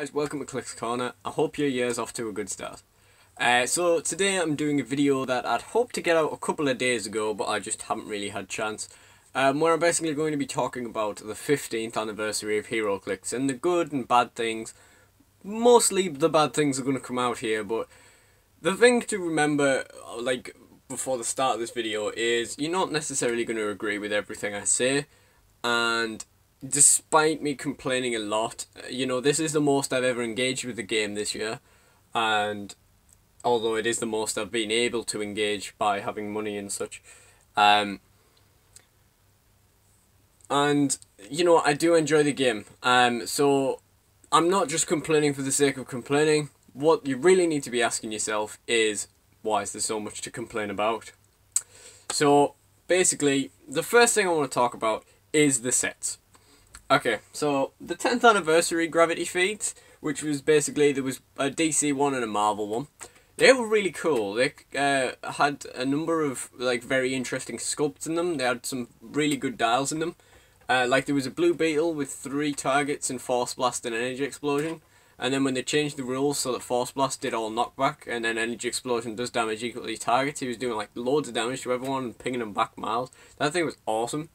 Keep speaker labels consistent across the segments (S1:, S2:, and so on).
S1: Guys, welcome to Clix Corner. I hope your year's off to a good start. So today I'm doing a video that I'd hoped to get out a couple of days ago, but I just haven't really had chance. Where I'm basically going to be talking about the 15th anniversary of Heroclix and the good and bad things. Mostly the bad things are going to come out here, but the thing to remember, like, before the start of this video is you're not necessarily going to agree with everything I say, and despite me complaining a lot, you know, this is the most I've ever engaged with the game this year, and although it is the most I've been able to engage by having money and such, and, you know, I do enjoy the game, so I'm not just complaining for the sake of complaining. What you really need to be asking yourself is, why is there so much to complain about? So, basically, the first thing I want to talk about is the sets. Okay, so the 10th anniversary gravity feeds, which was basically, there was a DC one and a Marvel one. They were really cool. They had a number of like very interesting sculpts in them. They had some really good dials in them. Like there was a blue beetle with 3 targets and Force Blast and Energy Explosion. And then when they changed the rules so that Force Blast did all knockback and then Energy Explosion does damage equal to these targets, he was doing like loads of damage to everyone and pinging them back miles. That thing was awesome.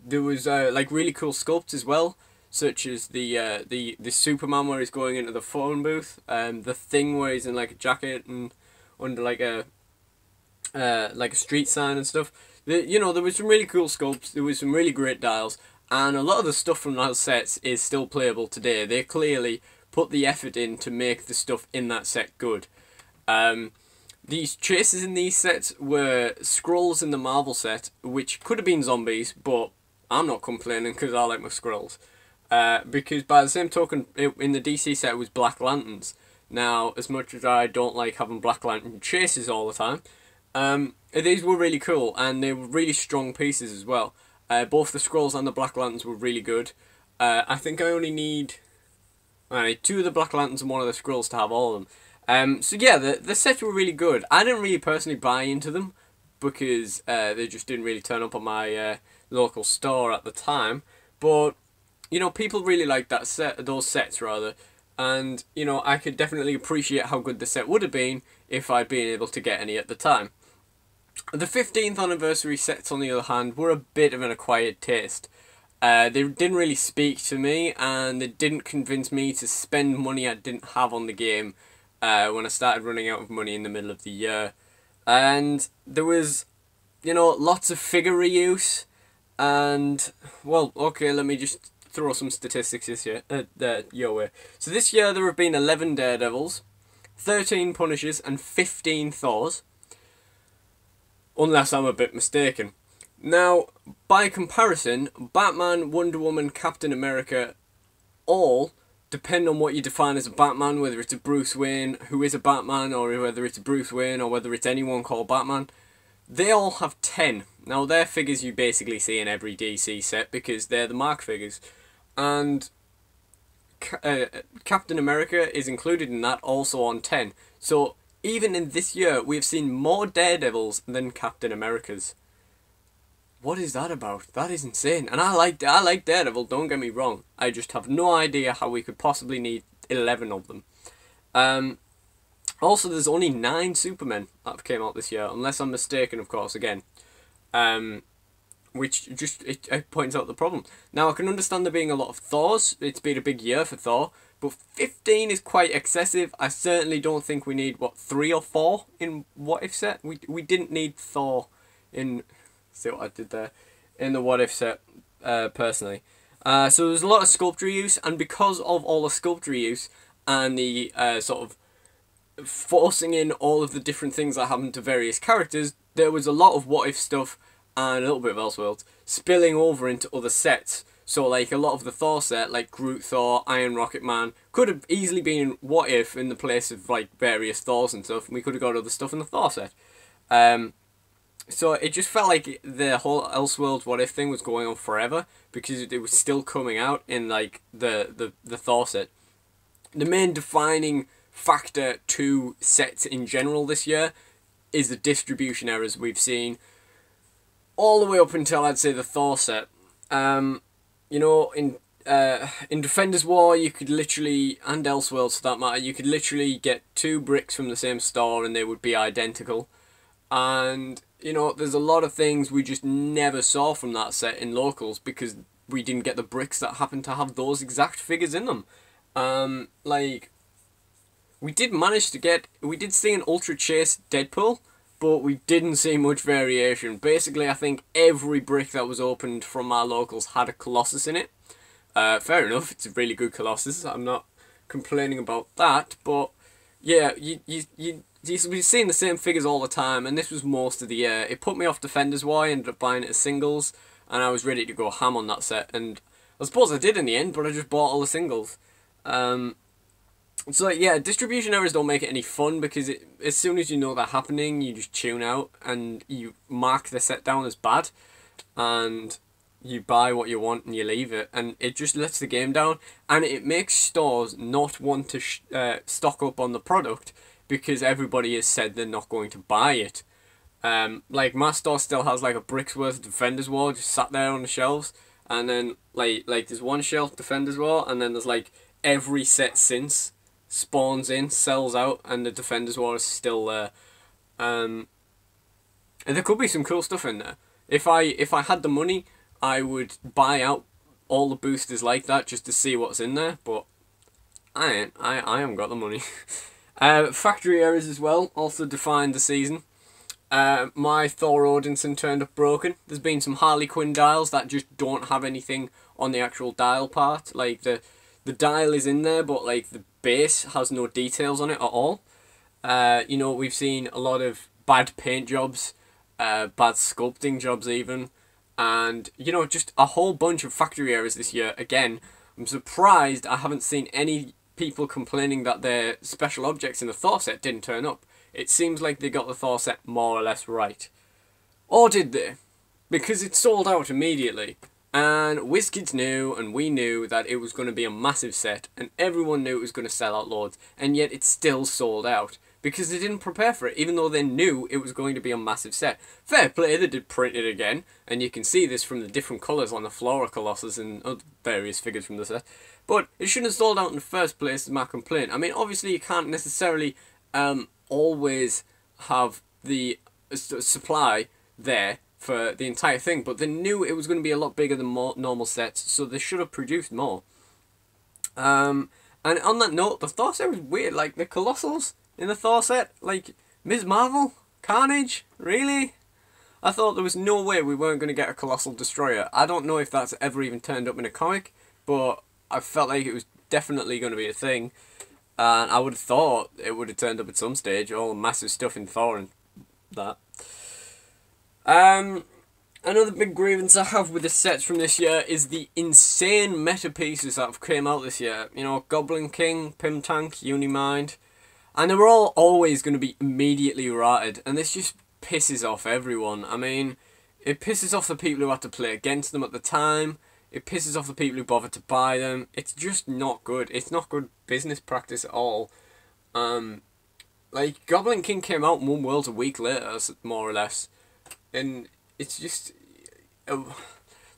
S1: There was like really cool sculpts as well, such as the Superman where he's going into the phone booth, the Thing where he's in like a jacket and under like a street sign and stuff. You know, there was some really cool sculpts. There was some really great dials, and a lot of the stuff from those sets is still playable today. They clearly put the effort in to make the stuff in that set good. These chases in these sets were Skrulls in the Marvel set, which could have been zombies, but I'm not complaining because I like my Skrulls. Because by the same token, in the DC set it was Black Lanterns. Now, as much as I don't like having Black Lantern chases all the time, these were really cool, and they were really strong pieces as well. Both the Skrulls and the Black Lanterns were really good. I think I only need 2 of the Black Lanterns and 1 of the Skrulls to have all of them. So yeah, the sets were really good. I didn't really personally buy into them because they just didn't really turn up on my local store at the time. But you know, people really liked those sets rather, and you know, I could definitely appreciate how good the set would have been if I'd been able to get any at the time. The 15th anniversary sets, on the other hand, were a bit of an acquired taste. They didn't really speak to me, and they didn't convince me to spend money I didn't have on the game when I started running out of money in the middle of the year. And there was, you know, lots of figure reuse, and, well, okay, let me just throw some statistics this year, your way. So this year there have been 11 Daredevils, 13 Punishers, and 15 Thors. Unless I'm a bit mistaken. Now, by comparison, Batman, Wonder Woman, Captain America, all depend on what you define as a Batman, whether it's a Bruce Wayne who is a Batman, or whether it's a Bruce Wayne, or whether it's anyone called Batman. They all have 10. Now, they're figures you basically see in every DC set because they're the mark figures. And Captain America is included in that, also on 10. So, even in this year, we have seen more Daredevils than Captain Americas. What is that about? That is insane. And I like Daredevil, don't get me wrong. I just have no idea how we could possibly need 11 of them. Also, there's only 9 Supermen that came out this year, unless I'm mistaken, of course, again. Which just it points out the problem. Now, I can understand there being a lot of Thors. It's been a big year for Thor. But 15 is quite excessive. I certainly don't think we need, what, 3 or 4 in What If set? We didn't need Thor in... See what I did there? In the What If set, personally. So there's a lot of sculpture use, and because of all the sculpture use and the sort of forcing in all of the different things that happen to various characters, there was a lot of What If stuff and a little bit of Elseworlds spilling over into other sets. So, like, a lot of the Thor set, like Groot Thor, Iron Rocket Man, could have easily been What If in the place of, like, various Thors and stuff, and we could have got other stuff in the Thor set. So it just felt like the whole Elseworlds What If thing was going on forever, because it was still coming out in, like, the Thor set. The main defining factor to sets in general this year is the distribution errors we've seen all the way up until, I'd say, the Thor set. You know, in in Defenders War, you could literally, and Elseworlds for that matter, you could literally get 2 bricks from the same store and they would be identical. And, you know, there's a lot of things we just never saw from that set in Locals because we didn't get the bricks that happened to have those exact figures in them. Like, we did see an Ultra Chase Deadpool, but we didn't see much variation. Basically, I think every brick that was opened from our Locals had a Colossus in it. Fair enough, it's a really good Colossus, I'm not complaining about that, but yeah, we're seeing the same figures all the time, and this was most of the year. It put me off Defenders War. I ended up buying it as singles, and I was ready to go ham on that set, and I suppose I did in the end, but I just bought all the singles. So yeah, distribution errors don't make it any fun, because as soon as you know they're happening, you just tune out, and you mark the set down as bad, and you buy what you want and you leave it, and it just lets the game down, and it makes stores not want to stock up on the product because everybody has said they're not going to buy it. Like my store still has like a brick's worth of Defenders War just sat there on the shelves, and then like there's one shelf Defenders War, and then there's like every set since spawns in, sells out, and the Defenders War is still there. And there could be some cool stuff in there. If I had the money, I would buy out all the boosters like that just to see what's in there, but I haven't got the money. Factory errors as well also defined the season. My Thor Odinson turned up broken. There's been some Harley Quinn dials that just don't have anything on the actual dial part. Like the dial is in there, but like the base has no details on it at all. You know, we've seen a lot of bad paint jobs, bad sculpting jobs even. And, you know, just a whole bunch of factory errors this year. Again, I'm surprised I haven't seen any people complaining that their special objects in the Thor set didn't turn up. It seems like they got the Thor set more or less right. Or did they? Because it sold out immediately. And WizKids knew, and we knew, that it was going to be a massive set. And everyone knew it was going to sell out loads. And yet it still sold out. Because they didn't prepare for it, even though they knew it was going to be a massive set. Fair play, they did print it again, and you can see this from the different colours on the Flora Colossus and other various figures from the set. But it shouldn't have sold out in the first place, is my complaint. I mean, obviously you can't necessarily always have the supply there for the entire thing, but they knew it was going to be a lot bigger than more normal sets, so they should have produced more. And on that note, the Thor set was weird, like the Colossals in the Thor set, like Ms. Marvel, Carnage, really? I thought there was no way we weren't going to get a Colossal Destroyer. I don't know if that's ever even turned up in a comic, but I felt like it was definitely going to be a thing. And I would have thought it would have turned up at some stage, all the massive stuff in Thor and that. Another big grievance I have with the sets from this year is the insane meta pieces that have came out this year. You know, Goblin King, Pim Tank, Unimind. And they were all always going to be immediately rated, and this just pisses off everyone. I mean, it pisses off the people who had to play against them at the time. It pisses off the people who bothered to buy them. It's just not good. It's not good business practice at all. Like, Goblin King came out in One World a week later, more or less. And it's just...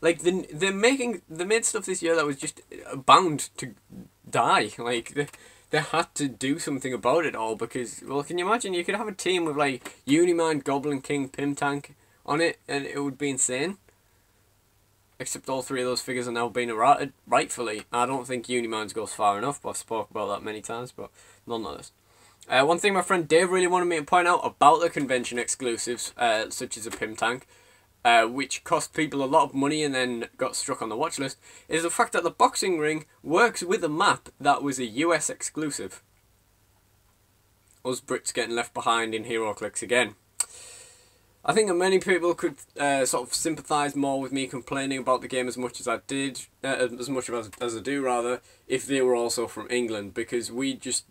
S1: like, they made stuff this year that was just bound to die. Like, they had to do something about it all, because, well, can you imagine? You could have a team with, like, Unimind, Goblin King, Pim Tank on it, and it would be insane. Except all three of those figures are now being errated, rightfully. I don't think Unimind goes far enough, but I've spoke about that many times, but nonetheless. One thing my friend Dave really wanted me to point out about the convention exclusives, such as a Pim Tank, which cost people a lot of money and then got struck on the watch list, is the fact that the boxing ring works with a map that was a US exclusive. Us Brits getting left behind in Heroclix again. I think that many people could sort of sympathise more with me complaining about the game as much as I did, as much as I do rather, if they were also from England, because we just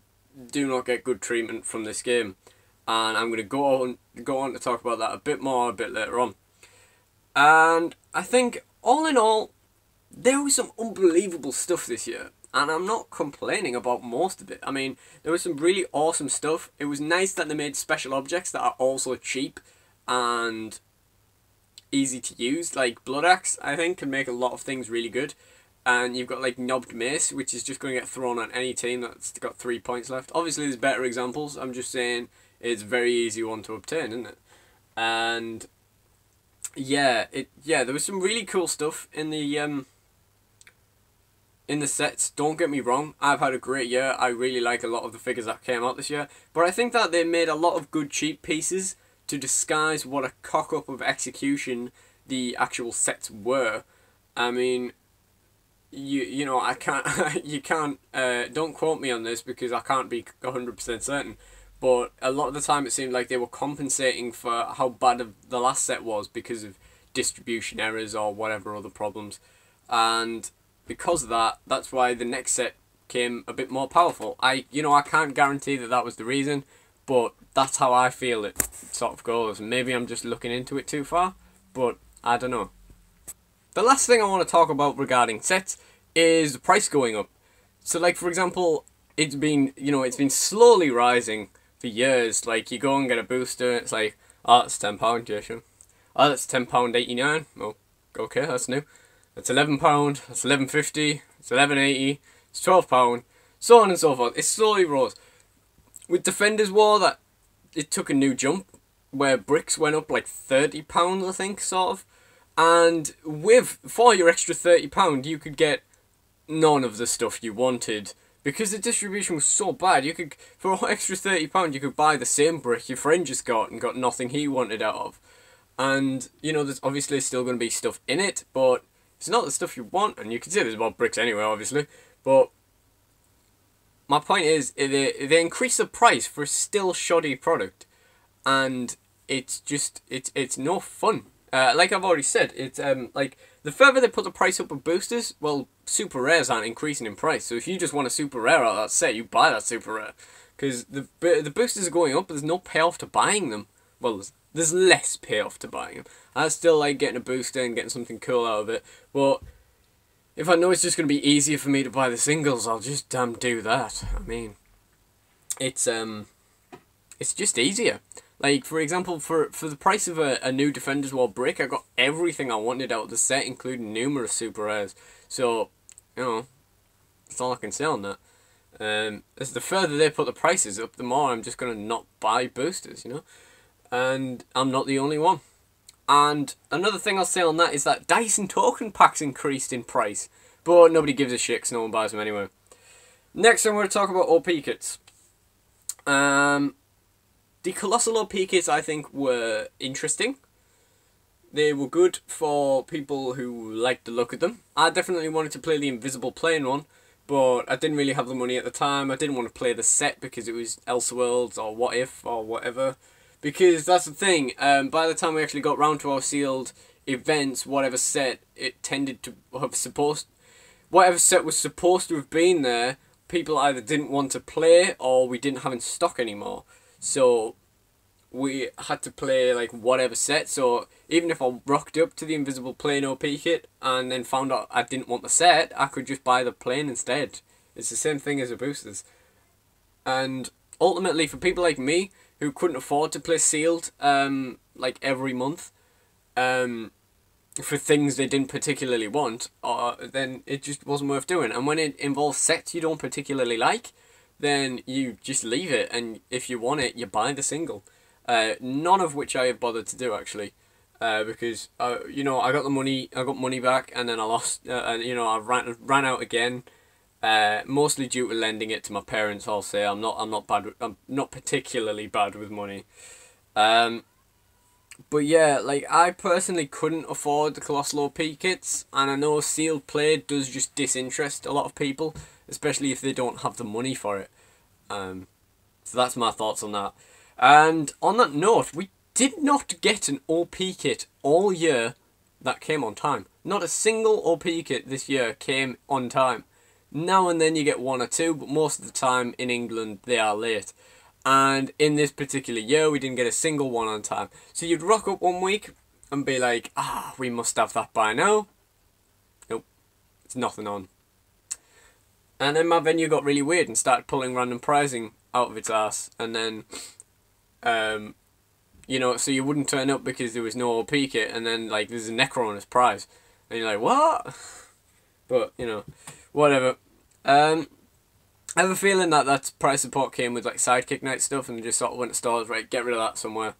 S1: do not get good treatment from this game, and I'm going to go on to talk about that a bit more a bit later on. And I think, all in all, there was some unbelievable stuff this year, and I'm not complaining about most of it. I mean, there was some really awesome stuff. It was nice that they made special objects that are also cheap and easy to use. Like Blood Axe, I think, can make a lot of things really good. and you've got like knobbed mace, which is just going to get thrown at any team that's got 3 points left. Obviously, there's better examples. I'm just saying it's a very easy one to obtain, isn't it? And yeah, there was some really cool stuff in the sets. Don't get me wrong, I've had a great year. I really like a lot of the figures that came out this year, but I think that they made a lot of good cheap pieces to disguise what a cock up of execution the actual sets were. I mean, you know, I can't you can't don't quote me on this because I can't be 100% certain, but a lot of the time it seemed like they were compensating for how bad of the last set was because of distribution errors or whatever other problems, and because of that, that's why the next set came a bit more powerful. I can't guarantee that that was the reason, but that's how I feel it sort of goes. Maybe I'm just looking into it too far, but I don't know. The last thing I want to talk about regarding sets is the price going up. So, like, for example, it's been slowly rising for years. Like, you go and get a booster, it's like, oh, it's £10, yeah, sure. Oh, that's £10.89. Oh, okay, that's new. It's £11, that's £11.50, it's £11.80, it's £12, so on and so forth. It slowly rose. With Defenders War, that it took a new jump, where bricks went up like £30, I think, sort of. And for your extra £30, you could get none of the stuff you wanted. Because the distribution was so bad, for an extra £30, you could buy the same brick your friend just got and got nothing he wanted out of. And, there's obviously still going to be stuff in it, but it's not the stuff you want, and you can see there's more bricks anyway, obviously. But my point is, they increase the price for a still shoddy product, and it's no fun. Like I've already said, it's like the further they put the price up of boosters, well, super rares aren't increasing in price. So if you just want a super rare out of that set, you buy that super rare, because the boosters are going up, but there's no payoff to buying them. Well, there's less payoff to buying them. I still like getting a booster and getting something cool out of it, but if I know it's just going to be easier for me to buy the singles, I'll just do that. I mean, it's just easier. Like, for example, for the price of a new Defenders War brick, I got everything I wanted out of the set, including numerous super rares. So, that's all I can say on that. As the further they put the prices up, the more I'm just going to not buy boosters, And I'm not the only one. And another thing I'll say on that is that dice and token packs increased in price. But nobody gives a shit because no one buys them anyway. Next, I'm going to talk about OP kits. The Colossal OP kits, I think, were interesting. They were good for people who liked the look of them. I definitely wanted to play the Invisible Plane one, but I didn't really have the money at the time. I didn't want to play the set because it was Elseworlds or What If or whatever. Because that's the thing, by the time we actually got round to our sealed events, whatever set it tended to have whatever set was supposed to have been there, people either didn't want to play or we didn't have in stock anymore. So we had to play like whatever set. So even if I rocked up to the Invisible Plane OP kit and then found out I didn't want the set, I could just buy the plane instead. It's the same thing as the boosters. And ultimately, for people like me who couldn't afford to play sealed like every month for things they didn't particularly want, then it just wasn't worth doing. And when it involves sets you don't particularly like, then you just leave it, and if you want it, you buy the single. None of which I have bothered to do, actually, because I got money back, and then I lost, I ran out again. Mostly due to lending it to my parents. I'll say I'm not particularly bad with money, but yeah, like I personally couldn't afford the Colossal OP kits, and I know sealed play does just disinterest a lot of people, especially if they don't have the money for it. So that's my thoughts on that. And on that note, we did not get an OP kit all year that came on time. Not a single OP kit this year came on time. Now and then you get one or two, but most of the time in England they are late. And in this particular year we didn't get a single one on time. So you'd rock up one week and be like, we must have that by now. Nope, it's nothing on. And then my venue got really weird and started pulling random pricing out of its ass. And then, so you wouldn't turn up because there was no OP kit, and then like there's a Necronus prize. And you're like, what? But, you know, whatever. I have a feeling that that price support came with like Sidekick Night stuff and just sort of went to stores, right, get rid of that somewhere.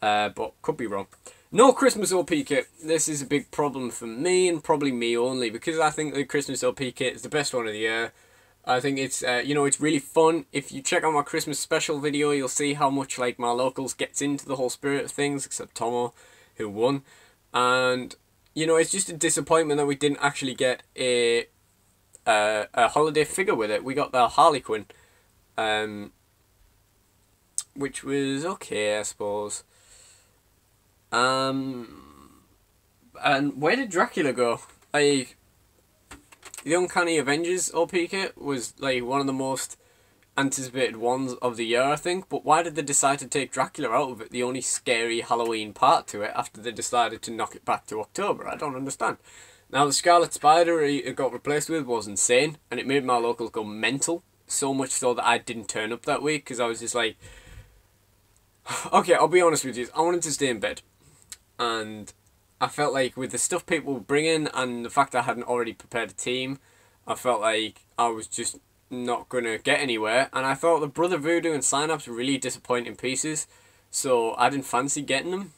S1: But could be wrong. No Christmas OP kit. This is a big problem for me and probably me only, because I think the Christmas OP kit is the best one of the year. I think it's, you know, it's really fun. If you check out my Christmas special video, you'll see how much like my locals gets into the whole spirit of things, except Tomo, who won. And, you know, it's just a disappointment that we didn't actually get a holiday figure with it. We got the Harley Quinn, which was okay, I suppose. And where did Dracula go? Like, the Uncanny Avengers OP kit was like one of the most anticipated ones of the year, I think. But why did they decide to take Dracula out of it? The only scary Halloween part to it, after they decided to knock it back to October. I don't understand. Now the Scarlet Spider it got replaced with was insane, and it made my locals go mental. So much so that I didn't turn up that week because I was just like, okay, I'll be honest with you. I wanted to stay in bed. And I felt like with the stuff people were bringing and the fact I hadn't already prepared a team, I felt like I was just not going to get anywhere. And I thought the Brother Voodoo and Synapse were really disappointing pieces. So I didn't fancy getting them.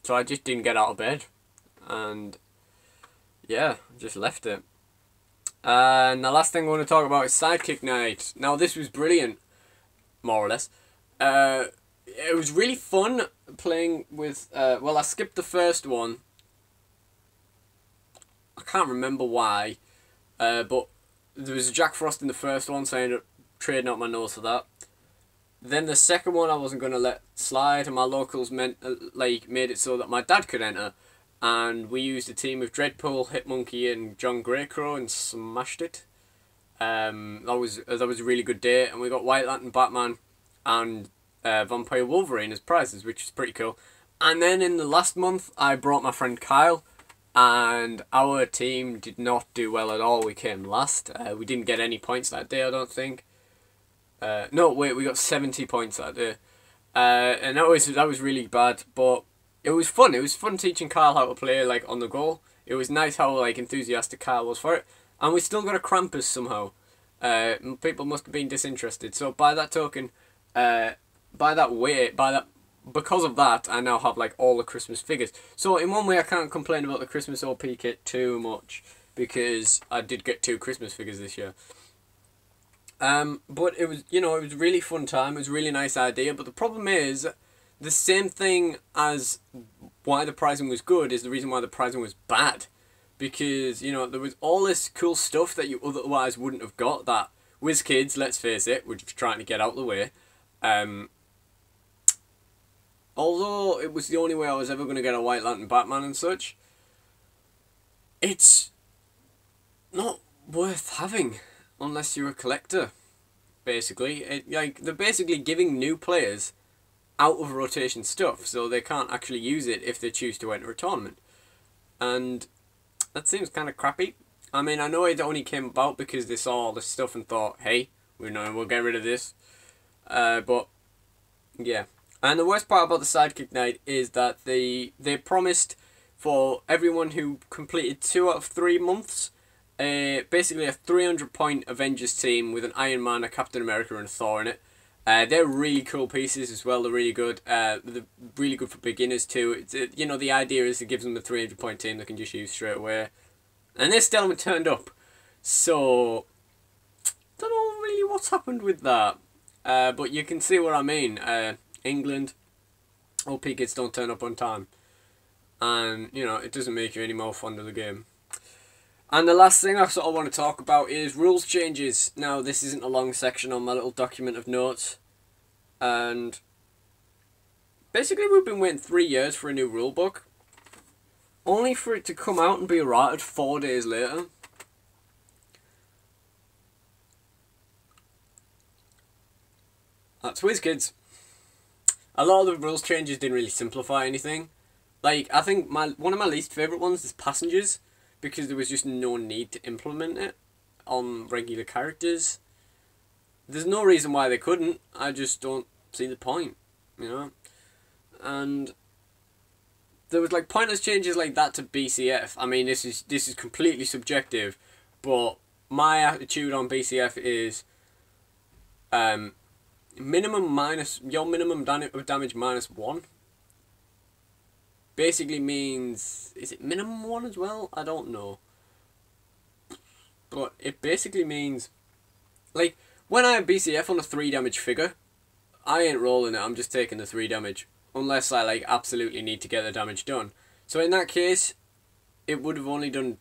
S1: So I just didn't get out of bed. And yeah, just left it. And the last thing I want to talk about is Sidekick Night. Now this was brilliant, more or less. It was really fun playing with, well, I skipped the first one. I can't remember why, but there was a Jack Frost in the first one, so I ended up trading out my nose for that. Then the second one I wasn't going to let slide, and my locals made it so that my dad could enter. And we used a team of Dreadpool, Hitmonkey and John Greycrow and smashed it. That was a really good day, and we got White Lantern, Batman and Vampire Wolverine as prizes, which is pretty cool. And then in the last month I brought my friend Kyle, and our team did not do well at all. We came last. We didn't get any points that day, I don't think. No, wait, we got 70 points that day. And that was really bad, but it was fun. It was fun teaching Kyle how to play like on the go. It was nice how like enthusiastic Kyle was for it. And we still got a Krampus somehow. People must have been disinterested. So by that token, because of that, I now have like all the Christmas figures. So in one way I can't complain about the Christmas OP kit too much, because I did get 2 Christmas figures this year. But it was, you know, it was a really fun time. It was a really nice idea. But the problem is, the same thing as why the prizing was good is the reason why the prizing was bad. Because, you know, there was all this cool stuff that you otherwise wouldn't have got, that WizKids, let's face it, were just trying to get out of the way. Although it was the only way I was ever going to get a White Lantern Batman and such, it's not worth having unless you're a collector, basically. They're basically giving new players out of rotation stuff, so they can't actually use it if they choose to enter a tournament. And that seems kind of crappy. I mean, I know it only came about because they saw all this stuff and thought, hey, we'll get rid of this. But, yeah. And the worst part about the Sidekick Night is that they promised for everyone who completed 2 out of 3 months, basically a 300-point Avengers team with an Iron Man, a Captain America and a Thor in it. They're really cool pieces as well. They're really good. They're really good for beginners too. You know, the idea is it gives them a 300-point team they can just use straight away. And they still haven't turned up. So, don't know really what's happened with that. But you can see what I mean. England, OP kids don't turn up on time. And, you know, it doesn't make you any more fond of the game. And the last thing I sort of want to talk about is rules changes. Now, this isn't a long section on my little document of notes. And basically we've been waiting 3 years for a new rule book, only for it to come out and be errated 4 days later. That's WizKids. A lot of the rules changes didn't really simplify anything. Like, I think one of my least favourite ones is Passengers, because there was just no need to implement it on regular characters. There's no reason why they couldn't. I just don't see the point, you know? And there was like pointless changes like that to BCF. I mean, this is completely subjective, But my attitude on BCF is minimum minus your minimum damage minus 1. Basically means, is it minimum 1 as well? I don't know. But it basically means, like, when I have BCF on a 3 damage figure, I ain't rolling it, I'm just taking the 3 damage. Unless I, like, absolutely need to get the damage done. So in that case, it would have only done,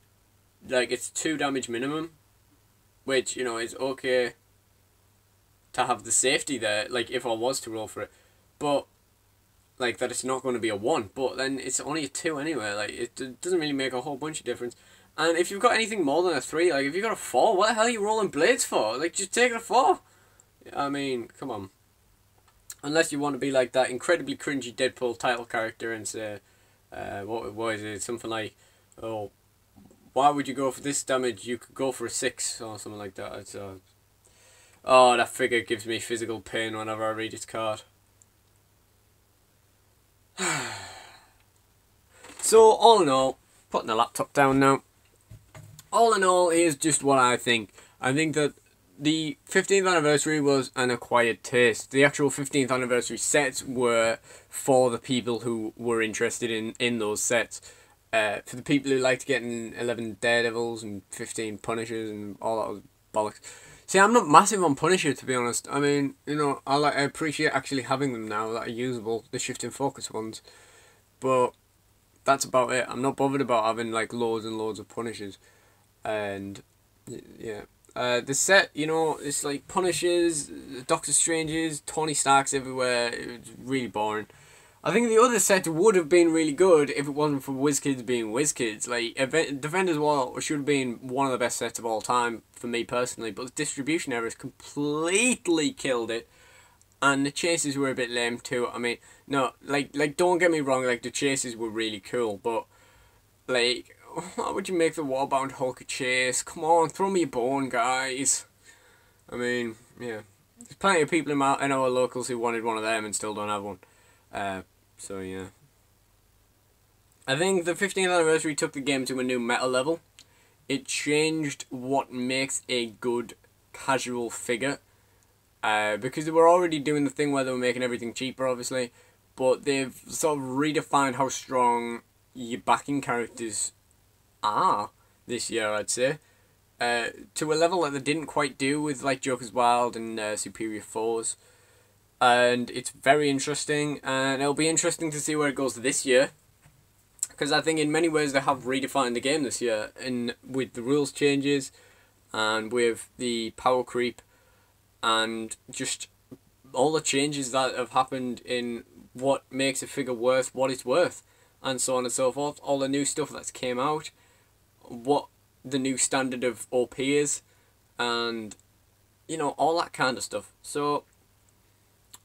S1: like, it's 2 damage minimum. Which, you know, is okay to have the safety there, like, if I was to roll for it. But, like, that it's not going to be a 1. But then it's only a 2 anyway. Like, it doesn't really make a whole bunch of difference. And if you've got anything more than a 3, like, if you've got a 4, what the hell are you rolling blades for? Like, just take it a 4. I mean, come on. Unless you want to be like that incredibly cringy Deadpool title character and say, what is it? Something like, oh, why would you go for this damage? You could go for a 6 or something like that. It's, oh, that figure gives me physical pain whenever I read its card. So, all in all, putting the laptop down now. All in all, here's just what I think. I think that the 15th anniversary was an acquired taste. The actual 15th anniversary sets were for the people who were interested in those sets. For the people who like to get in 11 Daredevils and 15 Punishers and all that bollocks. See, I'm not massive on Punisher, to be honest. I mean, you know, I appreciate actually having them now that are usable, the shift and focus ones. But that's about it. I'm not bothered about having, like, loads and loads of Punishers. And, yeah. The set, you know, it's like Punishers, Doctor Stranges, Tony Starks everywhere. It's really boring. I think the other set would have been really good if it wasn't for WizKids being WizKids. Like, Defenders War should have been one of the best sets of all time for me personally, but the distribution errors completely killed it. And the chases were a bit lame too. I mean, no, like don't get me wrong, like, the chases were really cool, but, like, why would you make the Warbound Hulk a chase? Come on, throw me a bone, guys. I mean, yeah. There's plenty of people in our locals who wanted one of them and still don't have one. So, yeah. I think the 15th anniversary took the game to a new meta level. It changed what makes a good casual figure. Because they were already doing the thing where they were making everything cheaper, obviously. But they've sort of redefined how strong your backing characters are this year, I'd say. To a level that they didn't quite do with, like, Joker's Wild and Superior Foes. And it's very interesting, and it'll be interesting to see where it goes this year. Because I think in many ways they have redefined the game this year, and with the rules changes, and with the power creep, and just all the changes that have happened in what makes a figure worth what it's worth, and so on and so forth. All the new stuff that's came out, what the new standard of OP is, and, you know, all that kind of stuff. So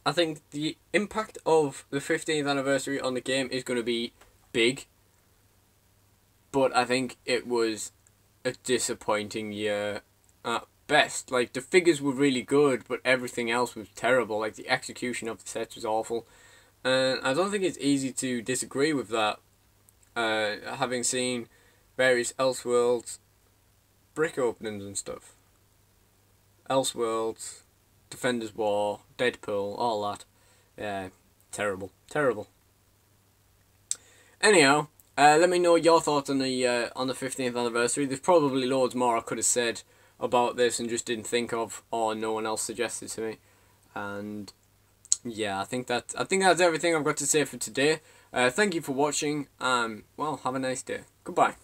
S1: I think the impact of the 15th anniversary on the game is going to be big. But I think it was a disappointing year at best. Like, the figures were really good, but everything else was terrible. Like, the execution of the sets was awful. And I don't think it's easy to disagree with that. Having seen various Elseworlds brick openings and stuff. Elseworlds, Defenders War, Deadpool, all that. Yeah, terrible. Terrible. Anyhow, let me know your thoughts on the 15th anniversary. There's probably loads more I could have said about this and just didn't think of, or no one else suggested to me. And yeah, I think that's everything I've got to say for today. Thank you for watching. Well, have a nice day. Goodbye.